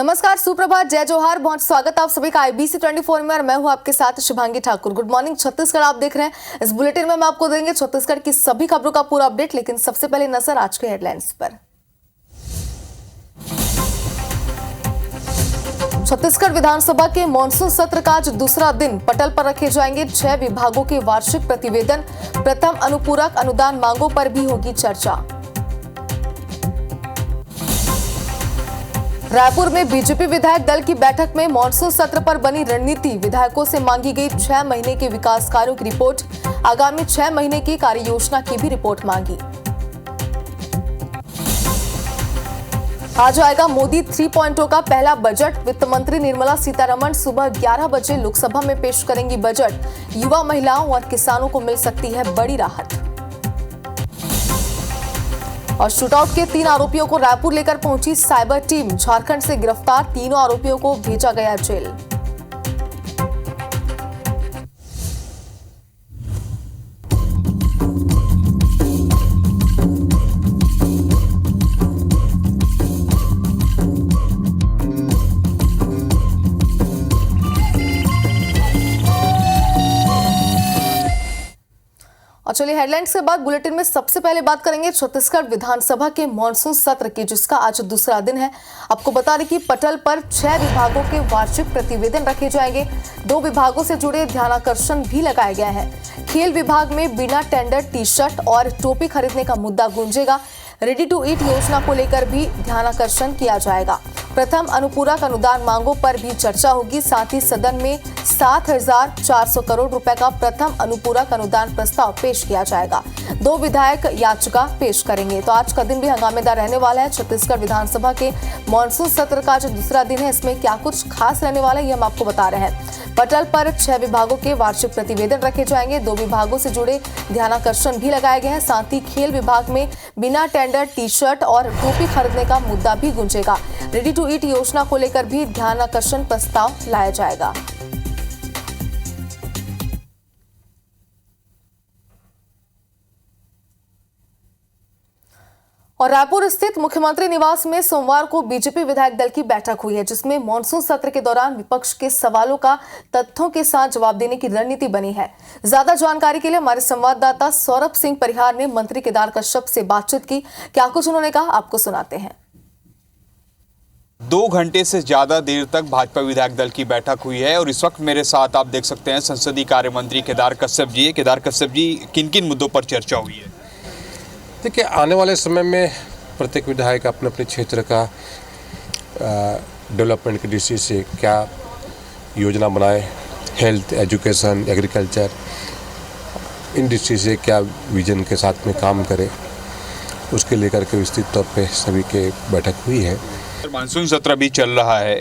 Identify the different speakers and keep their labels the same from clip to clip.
Speaker 1: नमस्कार, सुप्रभात, जय जोहार, बहुत स्वागत आप सभी का IBC 24 में और मैं हूं आपके साथ शुभांगी ठाकुर। गुड मॉर्निंग छत्तीसगढ़ आप देख रहे हैं। इस बुलेटिन में हम आपको देंगे छत्तीसगढ़ की सभी खबरों का पूरा अपडेट, लेकिन सबसे पहले नजर आज के हेडलाइंस पर। छत्तीसगढ़ विधानसभा के मॉनसून सत्र का आज दूसरा दिन। पटल पर रखे जाएंगे 6 विभागों के वार्षिक प्रतिवेदन। प्रथम अनुपूरक अनुदान मांगों पर भी होगी चर्चा। रायपुर में बीजेपी विधायक दल की बैठक में मॉनसून सत्र पर बनी रणनीति। विधायकों से मांगी गई 6 महीने के विकास कार्यों की रिपोर्ट। आगामी 6 महीने की कार्य योजना की भी रिपोर्ट मांगी। आज आएगा मोदी 3.0 का पहला बजट। वित्त मंत्री निर्मला सीतारमण सुबह 11 बजे लोकसभा में पेश करेंगी बजट। युवा, महिलाओं और किसानों को मिल सकती है बड़ी राहत। और शूटआउट के 3 आरोपियों को रायपुर लेकर पहुंची साइबर टीम। झारखंड से गिरफ्तार तीनों आरोपियों को भेजा गया जेल। और चलिए हेडलाइंस के बाद बुलेटिन में सबसे पहले बात करेंगे छत्तीसगढ़ विधानसभा के मॉनसून सत्र की, जिसका आज दूसरा दिन है। आपको बता दें कि पटल पर 6 विभागों के वार्षिक प्रतिवेदन रखे जाएंगे। 2 विभागों से जुड़े ध्यानाकर्षण भी लगाया गया है। खेल विभाग में बिना टेंडर टी-शर्ट और टोपी खरीदने का मुद्दा गूंजेगा। रेडी टू ईट योजना को लेकर भी ध्यानाकर्षण किया जाएगा। प्रथम अनुपूरक अनुदान मांगों पर भी चर्चा होगी। साथ ही सदन में 7,400 करोड़ रुपए का प्रथम अनुपूरक अनुदान प्रस्ताव पेश किया जाएगा। 2 विधायक याचिका पेश करेंगे। तो आज का दिन भी हंगामेदार रहने वाला है। छत्तीसगढ़ विधानसभा के मॉनसून सत्र का जो दूसरा दिन है, इसमें क्या कुछ खास रहने वाला है ये हम आपको बता रहे हैं। पटल पर 6 विभागों के वार्षिक प्रतिवेदन रखे जाएंगे। 2 विभागों से जुड़े ध्यानाकर्षण भी लगाए गए हैं। साथ ही खेल विभाग में बिना टेंडर टी-शर्ट और टोपी खरीदने का मुद्दा भी गूंजेगा। रेडी टू ईट योजना को लेकर भी ध्यानाकर्षण प्रस्ताव लाया जाएगा। और रायपुर स्थित मुख्यमंत्री निवास में सोमवार को बीजेपी विधायक दल की बैठक हुई है, जिसमें मॉनसून सत्र के दौरान विपक्ष के सवालों का तथ्यों के साथ जवाब देने की रणनीति बनी है। ज्यादा जानकारी के लिए हमारे संवाददाता सौरभ सिंह परिहार ने मंत्री केदार कश्यप से बातचीत की। क्या कुछ उन्होंने कहा, आपको सुनाते हैं।
Speaker 2: 2 घंटे से ज्यादा देर तक भाजपा विधायक दल की बैठक हुई है और इस वक्त मेरे साथ आप देख सकते हैं संसदीय कार्य मंत्री केदार कश्यप जी है। केदार कश्यप जी, किन किन मुद्दों पर चर्चा हुई है?
Speaker 3: देखिए, आने वाले समय में प्रत्येक विधायक अपने अपने क्षेत्र का डेवलपमेंट की दृष्टि से क्या योजना बनाए, हेल्थ, एजुकेशन, एग्रीकल्चर, इन दृष्टि से क्या विजन के साथ में काम करे, उसके लेकर के विस्तृत तौर पे सभी के बैठक हुई है।
Speaker 2: मानसून सत्र भी चल रहा है,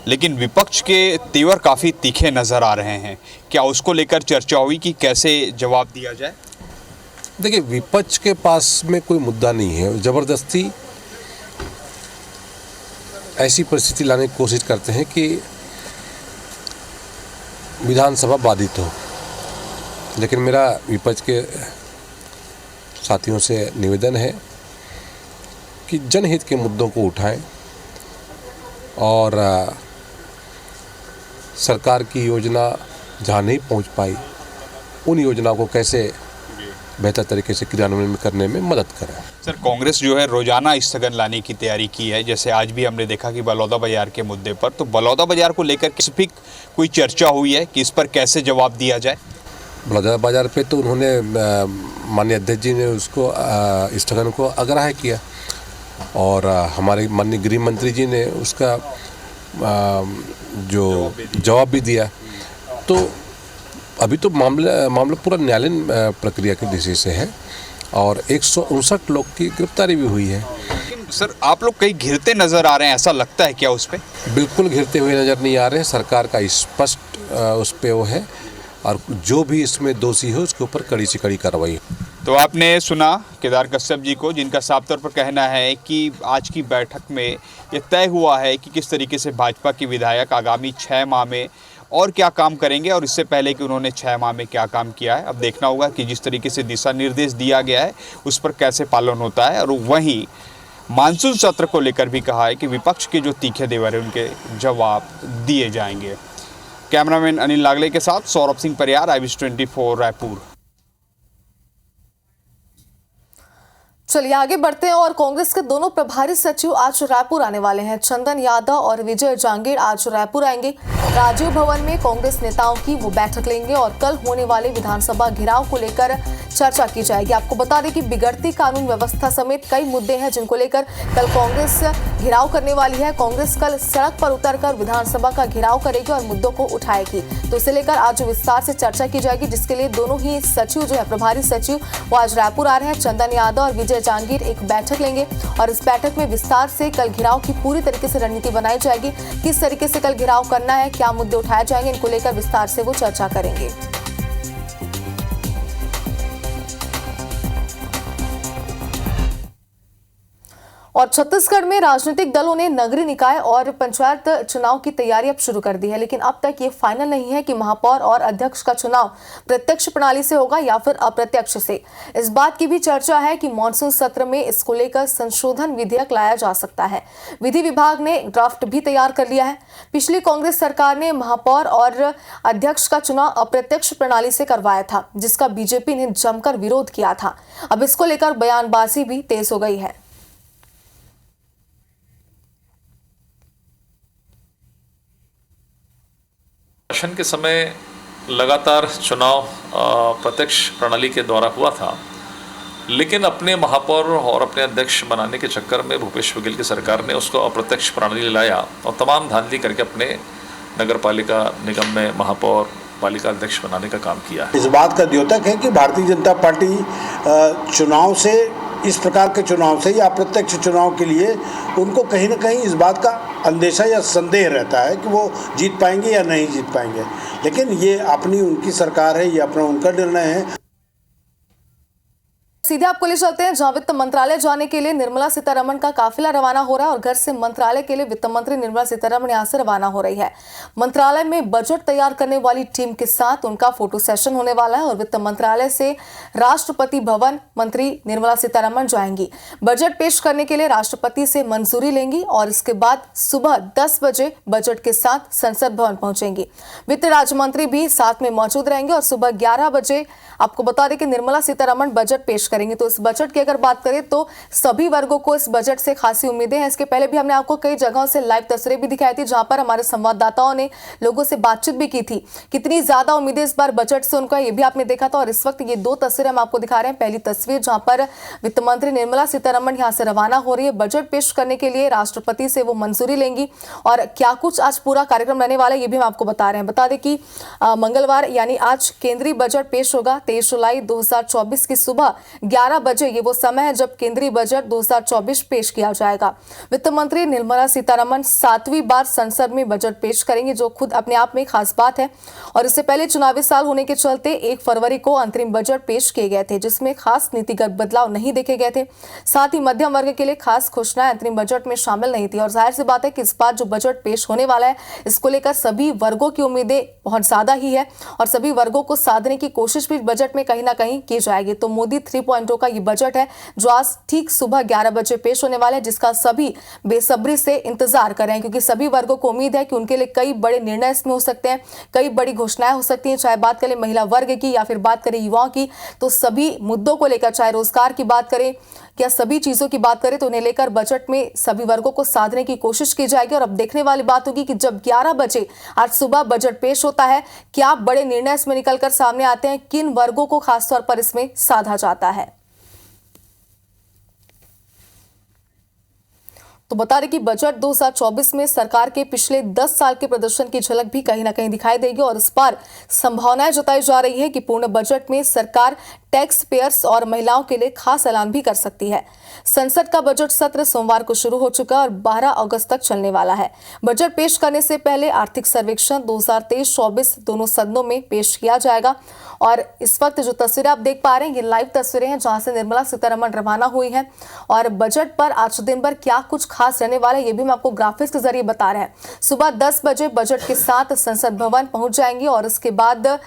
Speaker 2: लेकिन विपक्ष के तेवर काफ़ी तीखे नज़र आ रहे हैं। क्या उसको लेकर चर्चा हुई कि कैसे जवाब दिया जाए?
Speaker 3: देखिए, विपक्ष के पास में कोई मुद्दा नहीं है। ज़बरदस्ती ऐसी परिस्थिति लाने की कोशिश करते हैं कि विधानसभा बाधित हो। लेकिन मेरा विपक्ष के साथियों से निवेदन है कि जनहित के मुद्दों को उठाएं और सरकार की योजना जहां नहीं पहुंच पाई, उन योजना को कैसे बेहतर तरीके से क्रियान्वयन करने में मदद करें।
Speaker 2: सर, कांग्रेस जो है रोजाना स्थगन लाने की तैयारी की है। जैसे आज भी हमने देखा कि बलौदा बाजार के मुद्दे पर, तो बलौदा बाजार को लेकर स्पेसिफिक कोई चर्चा हुई है कि इस पर कैसे जवाब दिया जाए?
Speaker 3: बलौदा बाजार पे तो उन्होंने माननीय अध्यक्ष जी ने उसको स्थगन को अग्राह्य किया और हमारे माननीय गृह मंत्री जी ने उसका जो जवाब भी दिया। तो अभी तो मामला पूरा न्यायालयीन प्रक्रिया की दृष्टि से है और 159 लोग की गिरफ्तारी भी हुई है।
Speaker 2: लेकिन सर, आप लोग कहीं घिरते नजर आ रहे हैं, ऐसा लगता है क्या उस पर?
Speaker 3: बिल्कुल घिरते हुए नजर नहीं आ रहे। सरकार का स्पष्ट उस पर वो है और जो भी इसमें दोषी हो उसके ऊपर कड़ी से कड़ी कार्रवाई।
Speaker 2: तो आपने सुना केदार कश्यप जी को, जिनका साफ तौर पर कहना है कि आज की बैठक में ये तय हुआ है कि किस तरीके से भाजपा के विधायक आगामी 6 माह में और क्या काम करेंगे और इससे पहले कि उन्होंने 6 माह में क्या काम किया है। अब देखना होगा कि जिस तरीके से दिशा निर्देश दिया गया है उस पर कैसे पालन होता है। और वहीं मानसून सत्र को लेकर भी कहा है कि विपक्ष के जो तीखे तेवर है उनके जवाब दिए जाएंगे। कैमरामैन अनिल नागले के साथ सौरभ सिंह परियार, IBC24 रायपुर।
Speaker 1: चलिए आगे बढ़ते हैं और कांग्रेस के दोनों प्रभारी सचिव आज रायपुर आने वाले हैं। चंदन यादव और विजय जांगीर आज रायपुर आएंगे। राजीव भवन में कांग्रेस नेताओं की वो बैठक लेंगे और कल होने वाले विधानसभा घेराव को लेकर चर्चा की जाएगी। आपको बता दें कि बिगड़ती कानून व्यवस्था समेत कई मुद्दे हैं जिनको लेकर कल कांग्रेस घेराव करने वाली है। कांग्रेस कल सड़क पर उतरकर विधानसभा का घेराव करेगी और मुद्दों को उठाएगी, तो इसे लेकर आज विस्तार से चर्चा की जाएगी, जिसके लिए दोनों ही सचिव जो है प्रभारी सचिव वो आज रायपुर आ रहे हैं। चंदन यादव और विजय जांगीर एक बैठक लेंगे और इस बैठक में विस्तार से कल घेराव की पूरी तरीके से रणनीति बनाई जाएगी। किस तरीके से कल घेराव करना है, क्या मुद्दे उठाए जाएंगे, इनको लेकर विस्तार से वो चर्चा करेंगे। और छत्तीसगढ़ में राजनीतिक दलों ने नगरीय निकाय और पंचायत चुनाव की तैयारी अब शुरू कर दी है, लेकिन अब तक ये फाइनल नहीं है कि महापौर और अध्यक्ष का चुनाव प्रत्यक्ष प्रणाली से होगा या फिर अप्रत्यक्ष से। इस बात की भी चर्चा है कि मानसून सत्र में इसको लेकर संशोधन विधेयक लाया जा सकता है। विधि विभाग ने ड्राफ्ट भी तैयार कर लिया है। पिछली कांग्रेस सरकार ने महापौर और अध्यक्ष का चुनाव अप्रत्यक्ष प्रणाली से करवाया था, जिसका बीजेपी ने जमकर विरोध किया था। अब इसको लेकर बयानबाजी भी तेज हो गई है।
Speaker 4: शासन के समय लगातार चुनाव प्रत्यक्ष प्रणाली के द्वारा हुआ था, लेकिन अपने महापौर और अपने अध्यक्ष बनाने के चक्कर में भूपेश बघेल की सरकार ने उसको अप्रत्यक्ष प्रणाली लाया और तमाम धांधली करके अपने नगर पालिका निगम में महापौर पालिका अध्यक्ष बनाने का काम किया है।
Speaker 5: इस बात का द्योतक है कि भारतीय जनता पार्टी चुनाव से, इस प्रकार के चुनाव से या अप्रत्यक्ष चुनाव के लिए उनको कहीं ना कहीं इस बात का अंदेशा या संदेह रहता है कि वो जीत पाएंगे या नहीं जीत पाएंगे, लेकिन ये अपनी उनकी सरकार है, ये अपना उनका निर्णय है।
Speaker 1: सीधे आपको ले चलते हैं जहां वित्त मंत्रालय जाने के लिए निर्मला सीतारमण का काफिला रवाना हो रहा है और घर से मंत्रालय के लिए वित्त मंत्री निर्मला सीतारमण यहां से रवाना हो रही है। मंत्रालय में बजट तैयार करने वाली टीम के साथ उनका फोटो सेशन होने वाला है और वित्त मंत्रालय से राष्ट्रपति भवन मंत्री निर्मला सीतारमण जाएंगी। बजट पेश करने के लिए राष्ट्रपति से मंजूरी लेंगी और इसके बाद सुबह 10 बजे बजट के साथ संसद भवन पहुंचेंगी। वित्त राज्य मंत्री भी साथ में मौजूद रहेंगे और सुबह 11 बजे आपको बता दें कि निर्मला सीतारमण बजट पेश करेंगे। तो इस बजट की अगर बात करें तो सभी वर्गों को इस बजट से खासी उम्मीदें हैं। इसके पहले भी हमने आपको कई जगहों से लाइव तस्वीरें भी दिखाई थी, जहां पर हमारे संवाददाताओं ने लोगों से बातचीत भी की थी। कितनी ज्यादा उम्मीदें इस बार बजट से उनको, ये भी आपने देखा था। और इस वक्त ये दो तस्वीरें हम आपको दिखा रहे हैं। पहली तस्वीर जहां पर वित्त मंत्री निर्मला सीतारमण यहां से रवाना हो रही है बजट पेश करने के लिए, राष्ट्रपति से वो मंजूरी लेंगी और क्या कुछ आज पूरा कार्यक्रम रहने वाला है ये भी हम आपको बता रहे हैं। बता दें कि मंगलवार यानी आज केंद्रीय बजट पेश होगा। 23 जुलाई 2024 की सुबह 11 बजे ये वो समय है जब केंद्रीय बजट 2024 पेश किया जाएगा। वित्त मंत्री निर्मला सीतारमण 7वीं बार संसद में बजट पेश करेंगे, जो खुद अपने आप में खास बात है। और इससे पहले चुनावी साल होने के चलते 1 फरवरी को अंतरिम बजट पेश किए गए थे, जिसमें खास नीतिगत बदलाव नहीं देखे गए थे। साथ ही मध्यम वर्ग के लिए खास घोषणाएं अंतरिम बजट में शामिल नहीं थी। और जाहिर सी बात है कि इस बार जो बजट पेश होने वाला है इसको लेकर सभी वर्गों की उम्मीदें बहुत ज्यादा ही है और सभी वर्गों को साधने की कोशिश भी बजट में कहीं ना कहीं की जाएगी। तो मोदी 3.0 का ये बजट है जो आज ठीक सुबह 11 बजे पेश होने वाला है, जिसका सभी बेसब्री से इंतजार कर रहे हैं, क्योंकि सभी वर्गों को उम्मीद है कि उनके लिए कई बड़े निर्णय इसमें हो सकते हैं, कई बड़ी घोषणाएं हो सकती हैं। चाहे बात करें महिला वर्ग की या फिर बात करें युवाओं की, तो सभी मुद्दों को लेकर, चाहे रोजगार की बात करें या सभी चीजों की बात करें, तो उन्हें लेकर बजट में सभी वर्गों को साधने की कोशिश की जाएगी। और अब देखने वाली बात होगी कि जब 11 बजे आज सुबह बजट पेश होता है, क्या बड़े निर्णय इसमें निकलकर सामने आते हैं, किन वर्गों को खासतौर पर इसमें साधा जाता है। तो बता दें कि बजट 2024 में सरकार के पिछले 10 साल के प्रदर्शन की झलक भी कहीं ना कहीं दिखाई देगी और इस बार संभावनाएं जताई जा रही है कि पूर्ण बजट में सरकार टैक्स पेयर्स और महिलाओं के लिए खास ऐलान भी कर सकती है। संसद का बजट सत्र सोमवार को शुरू हो चुका और 12 अगस्त तक चलने वाला है। बजट पेश करने से पहले आर्थिक सर्वेक्षण 2023-24 दोनों सदनों में पेश किया जाएगा। और इस वक्त जो तस्वीरें आप देख पा रहे हैं ये लाइव तस्वीरें हैं जहां से निर्मला सीतारमण रवाना हुई हैं और बजट पर आज दिन भर क्या कुछ खास रहने वाला है ये भी हम आपको ग्राफिक्स के जरिए बता रहे हैं। सुबह 10 बजे बजट के साथ संसद भवन पहुंच जाएंगी और इसके बाद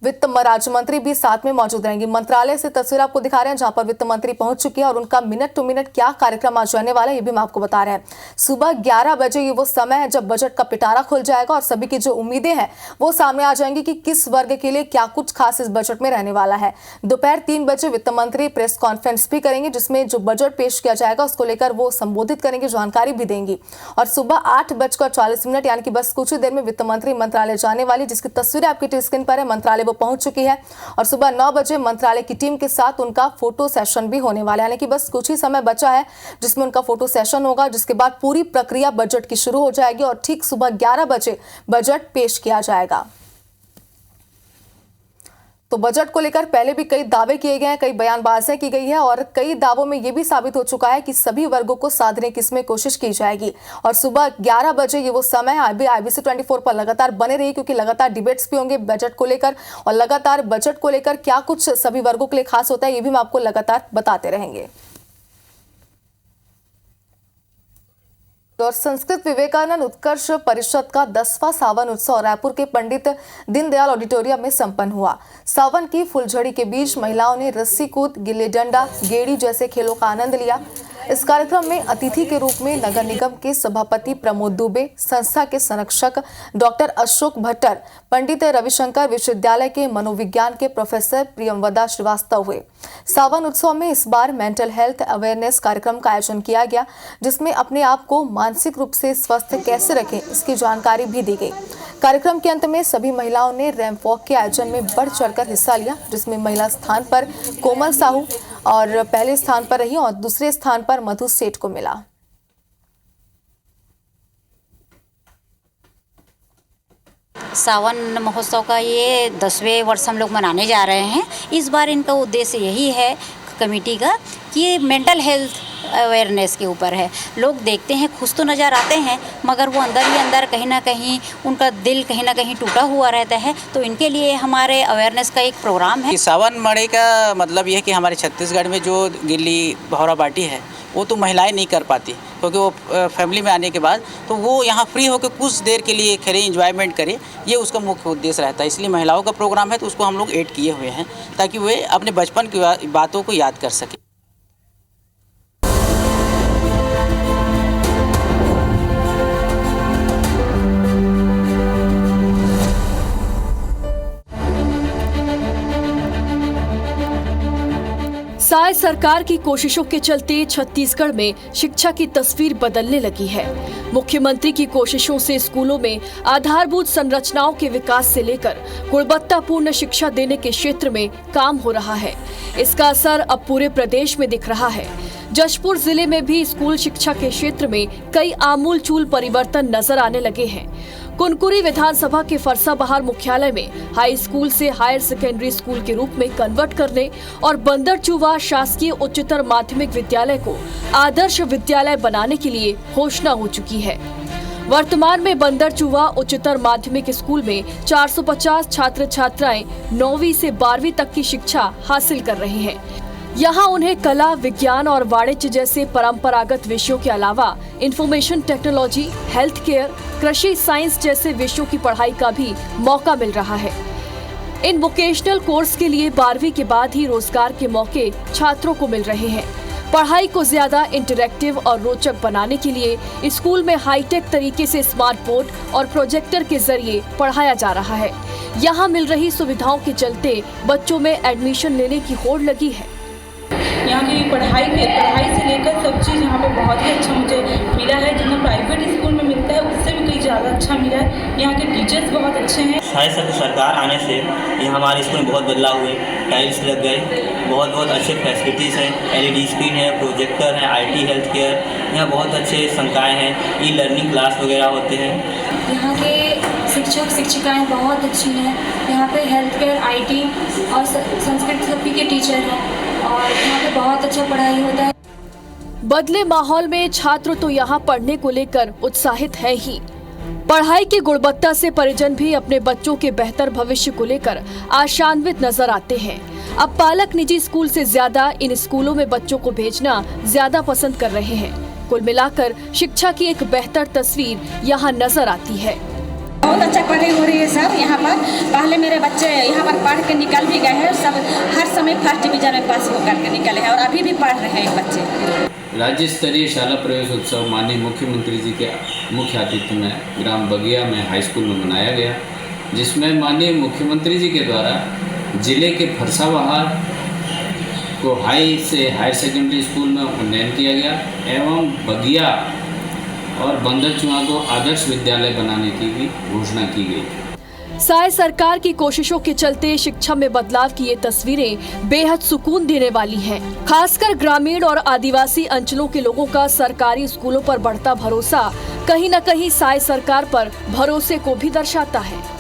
Speaker 1: वित्त राज्य मंत्री भी साथ में मौजूद रहेंगे। मंत्रालय से तस्वीर आपको दिखा रहे हैं जहां पर वित्त मंत्री पहुंच चुकी है और उनका मिनट टू मिनट क्या कार्यक्रम आज रहने वाला है ये भी हम आपको बता रहे हैं। सुबह 11 बजे ये वो समय है जब बजट का पिटारा खुल जाएगा और सभी की जो उम्मीदें हैं वो सामने आ जाएंगी कि किस वर्ग के लिए क्या कुछ खास इस बजट में रहने वाला है। दोपहर 3 बजे वित्त मंत्री प्रेस कॉन्फ्रेंस भी करेंगे जिसमें जो बजट पेश किया जाएगा उसको लेकर वो संबोधित करेंगे, जानकारी भी देंगी। और सुबह 8:40 यानी कि बस कुछ ही देर में वित्त मंत्री मंत्रालय जाने वाली, जिसकी तस्वीर आपकी स्क्रीन पर है। मंत्रालय वो पहुंच चुकी है और सुबह 9 बजे मंत्रालय की टीम के साथ उनका फोटो सेशन भी होने वाला है, यानी कि बस कुछ ही समय बचा है जिसमें उनका फोटो सेशन होगा, जिसके बाद पूरी प्रक्रिया बजट की शुरू हो जाएगी और ठीक सुबह 11 बजे बजट पेश किया जाएगा। तो बजट को लेकर पहले भी कई दावे किए गए हैं, कई बयानबाजियां की गई है और कई दावों में यह भी साबित हो चुका है कि सभी वर्गों को साधने की इसमें कोशिश की जाएगी। और सुबह 11 बजे ये वो समय है। IBC 24 पर लगातार बने रही क्योंकि लगातार डिबेट्स भी होंगे बजट को लेकर और लगातार बजट को लेकर क्या कुछ सभी वर्गों के लिए खास होता है ये भी हम आपको लगातार बताते रहेंगे। और संस्कृत विवेकानंद उत्कर्ष परिषद का 10वां सावन उत्सव रायपुर के पंडित दीनदयाल ऑडिटोरियम में संपन्न हुआ। सावन की फुलझड़ी के बीच महिलाओं ने रस्सी कूद, गिल्ली डंडा, गेड़ी जैसे खेलों का आनंद लिया। इस कार्यक्रम में अतिथि के रूप में नगर निगम के सभापति प्रमोद दुबे, संस्था के संरक्षक डॉक्टर अशोक भट्टर, पंडित रविशंकर विश्वविद्यालय के मनोविज्ञान के प्रोफेसर प्रियमवदा श्रीवास्तव हुए। सावन उत्सव में इस बार मेंटल हेल्थ अवेयरनेस कार्यक्रम का आयोजन किया गया जिसमें अपने आप को मानसिक रूप से स्वस्थ कैसे रखें इसकी जानकारी भी दी गई। कार्यक्रम के अंत में सभी महिलाओं ने रैंप वॉक के आयोजन में बढ़ चढ़कर हिस्सा लिया जिसमें महिला स्थान पर कोमल साहू और पहले स्थान पर रही और दूसरे स्थान पर मधु सेठ को मिला।
Speaker 6: सावन महोत्सव का ये 10वें वर्ष हम लोग मनाने जा रहे हैं। इस बार इनका उद्देश्य यही है कमेटी का कि मेंटल हेल्थ अवेयरनेस के ऊपर है। लोग देखते हैं खुश तो नज़र आते हैं मगर वो अंदर ही अंदर कहीं ना कहीं उनका दिल कहीं ना कहीं टूटा हुआ रहता है। तो इनके लिए हमारे अवेयरनेस का एक प्रोग्राम है।
Speaker 7: सावन मड़े का मतलब ये है कि हमारे छत्तीसगढ़ में जो गिल्ली भौरा बाटी है वो तो महिलाएं नहीं कर पाती क्योंकि वो फैमिली में आने के बाद तो वो यहाँ फ्री होकर कुछ देर के लिए खेलें, एंजॉयमेंट करें, ये उसका मुख्य उद्देश्य रहता है। इसलिए महिलाओं का प्रोग्राम है तो उसको हम लोग ऐड किए हुए हैं ताकि वे अपने बचपन की बातों को याद कर सकें।
Speaker 8: साय सरकार की कोशिशों के चलते छत्तीसगढ़ में शिक्षा की तस्वीर बदलने लगी है। मुख्यमंत्री की कोशिशों से स्कूलों में आधारभूत संरचनाओं के विकास से लेकर गुणवत्तापूर्ण शिक्षा देने के क्षेत्र में काम हो रहा है। इसका असर अब पूरे प्रदेश में दिख रहा है। जशपुर जिले में भी स्कूल शिक्षा के क्षेत्र में कई आमूलचूल परिवर्तन नजर आने लगे हैं। कुनकुरी विधानसभा के फरसाबहार मुख्यालय में हाई स्कूल से हायर सेकेंडरी स्कूल के रूप में कन्वर्ट करने और बंदरचूवा शासकीय उच्चतर माध्यमिक विद्यालय को आदर्श विद्यालय बनाने के लिए घोषणा हो चुकी है। वर्तमान में बंदरचूवा उच्चतर माध्यमिक स्कूल में 450 छात्र छात्राएं 9वीं से 12वीं तक की शिक्षा हासिल कर रहे हैं। यहाँ उन्हें कला, विज्ञान और वाणिज्य जैसे परंपरागत विषयों के अलावा इंफॉर्मेशन टेक्नोलॉजी, हेल्थ केयर, कृषि साइंस जैसे विषयों की पढ़ाई का भी मौका मिल रहा है। इन वोकेशनल कोर्स के लिए 12वीं के बाद ही रोजगार के मौके छात्रों को मिल रहे हैं। पढ़ाई को ज्यादा इंटरैक्टिव और रोचक बनाने के लिए स्कूल में हाईटेक तरीके से स्मार्ट बोर्ड और प्रोजेक्टर के जरिए पढ़ाया जा रहा है। यहाँ मिल रही सुविधाओं के चलते बच्चों में एडमिशन लेने की होड़ लगी है।
Speaker 9: यहाँ की पढ़ाई से लेकर सब चीज़ यहाँ पे बहुत ही अच्छा मुझे मिला है। जितना प्राइवेट स्कूल में मिलता है उससे भी कहीं ज़्यादा अच्छा मिला है। यहाँ के टीचर्स बहुत अच्छे हैं।
Speaker 10: सरकार आने से ये हमारे स्कूल में बहुत बदलाव हुए, टाइल्स लग गए, बहुत अच्छे फैसिलिटीज़ हैं, LED स्क्रीन है, प्रोजेक्टर है, IT हेल्थ केयर, यहाँ बहुत अच्छे संकाय हैं, ई-लर्निंग क्लास वगैरह होते हैं।
Speaker 11: यहाँ के शिक्षक शिक्षिकाएँ बहुत अच्छी हैं। यहाँ पे हेल्थ केयर, IT और संस्कृत सभी के टीचर हैं और यहाँ पे बहुत अच्छा पढ़ाई होता है।
Speaker 8: बदले माहौल में छात्र तो यहाँ पढ़ने को लेकर उत्साहित है ही। पढ़ाई की गुणवत्ता से परिजन भी अपने बच्चों के बेहतर भविष्य को लेकर आशान्वित नजर आते हैं। अब पालक निजी स्कूल से ज्यादा इन स्कूलों में बच्चों को भेजना ज्यादा पसंद कर रहे हैं। कुल मिलाकर शिक्षा की एक बेहतर तस्वीर यहाँ नजर आती है।
Speaker 9: बहुत अच्छा पढ़ाई हो रही है सर यहाँ पर। पहले मेरे बच्चे यहाँ पर पढ़ के निकल भी गए हैं, सब हर समय फर्स्ट डिवीजन में पास होकर के निकले हैं और अभी भी पढ़ रहे हैं बच्चे।
Speaker 12: राज्य स्तरीय शाला प्रवेश उत्सव माननीय मुख्यमंत्री जी के मुख्य आतिथ्य में ग्राम बगिया में हाई स्कूल में मनाया गया, जिसमें माननीय मुख्यमंत्री जी के द्वारा जिले के फरसाबहार को हायर सेकेंडरी स्कूल में उन्नयन किया गया एवं बगिया और बंदरचुआ को आदर्श विद्यालय बनाने की भी घोषणा की गई।
Speaker 8: साय सरकार की कोशिशों के चलते शिक्षा में बदलाव की ये तस्वीरें बेहद सुकून देने वाली हैं। खासकर ग्रामीण और आदिवासी अंचलों के लोगों का सरकारी स्कूलों पर बढ़ता भरोसा कहीं न कहीं साय सरकार पर भरोसे को भी दर्शाता है।